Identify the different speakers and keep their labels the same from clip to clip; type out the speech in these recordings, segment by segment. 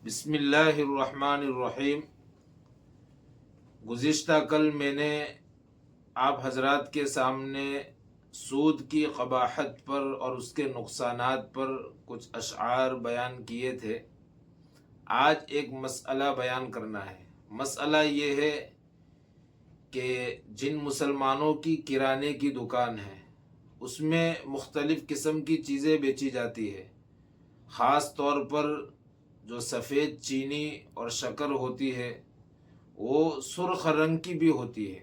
Speaker 1: بسم اللہ الرحمن الرحیم۔ گزشتہ کل میں نے آپ حضرات کے سامنے سود کی قباحت پر اور اس کے نقصانات پر کچھ اشعار بیان کیے تھے۔ آج ایک مسئلہ بیان کرنا ہے۔ مسئلہ یہ ہے کہ جن مسلمانوں کی کرانے کی دکان ہے اس میں مختلف قسم کی چیزیں بیچی جاتی ہے، خاص طور پر جو سفید چینی اور شکر ہوتی ہے وہ سرخ رنگ کی بھی ہوتی ہے۔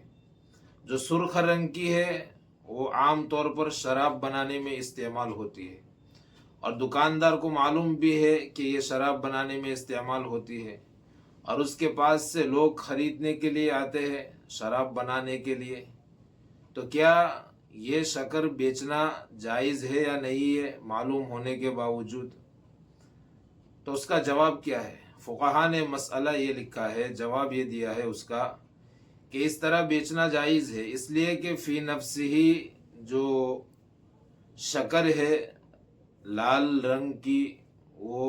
Speaker 1: جو سرخ رنگ کی ہے وہ عام طور پر شراب بنانے میں استعمال ہوتی ہے، اور دکاندار کو معلوم بھی ہے کہ یہ شراب بنانے میں استعمال ہوتی ہے، اور اس کے پاس سے لوگ خریدنے کے لیے آتے ہیں شراب بنانے کے لیے۔ تو کیا یہ شکر بیچنا جائز ہے یا نہیں ہے معلوم ہونے کے باوجود؟ تو اس کا جواب کیا ہے؟ فقہا نے مسئلہ یہ لکھا ہے، جواب یہ دیا ہے اس کا کہ اس طرح بیچنا جائز ہے، اس لیے کہ فی نفس ہی جو شکر ہے لال رنگ کی وہ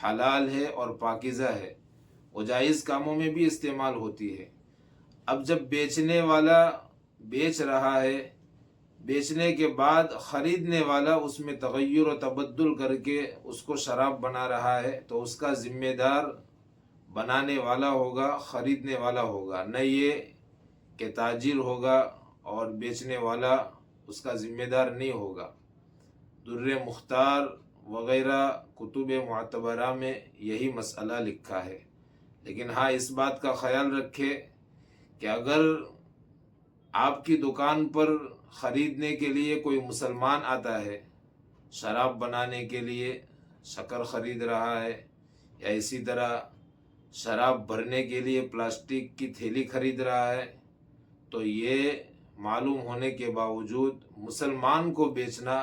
Speaker 1: حلال ہے اور پاکیزہ ہے، وہ جائز کاموں میں بھی استعمال ہوتی ہے۔ اب جب بیچنے والا بیچ رہا ہے، بیچنے کے بعد خریدنے والا اس میں تغیر و تبدل کر کے اس کو شراب بنا رہا ہے تو اس کا ذمہ دار بنانے والا ہوگا، خریدنے والا ہوگا، نہ یہ کہ تاجر ہوگا اور بیچنے والا اس کا ذمہ دار نہیں ہوگا۔ در مختار وغیرہ کتب معتبرہ میں یہی مسئلہ لکھا ہے۔ لیکن ہاں اس بات کا خیال رکھے کہ اگر آپ کی دکان پر خریدنے کے لیے کوئی مسلمان آتا ہے، شراب بنانے کے لیے شکر خرید رہا ہے یا اسی طرح شراب بھرنے کے لیے پلاسٹک کی تھیلی خرید رہا ہے، تو یہ معلوم ہونے کے باوجود مسلمان کو بیچنا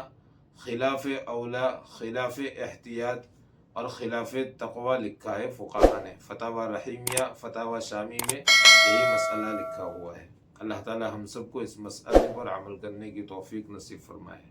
Speaker 1: خلاف اولا، خلاف احتیاط اور خلاف تقوی لکھا ہے فقہا نے۔ فتاوی رحیمیہ، فتاوی شامی میں یہی مسئلہ لکھا ہوا ہے۔ اللہ تعالی ہم سب کو اس مسئلے پر عمل کرنے کی توفیق نصیب فرمائے۔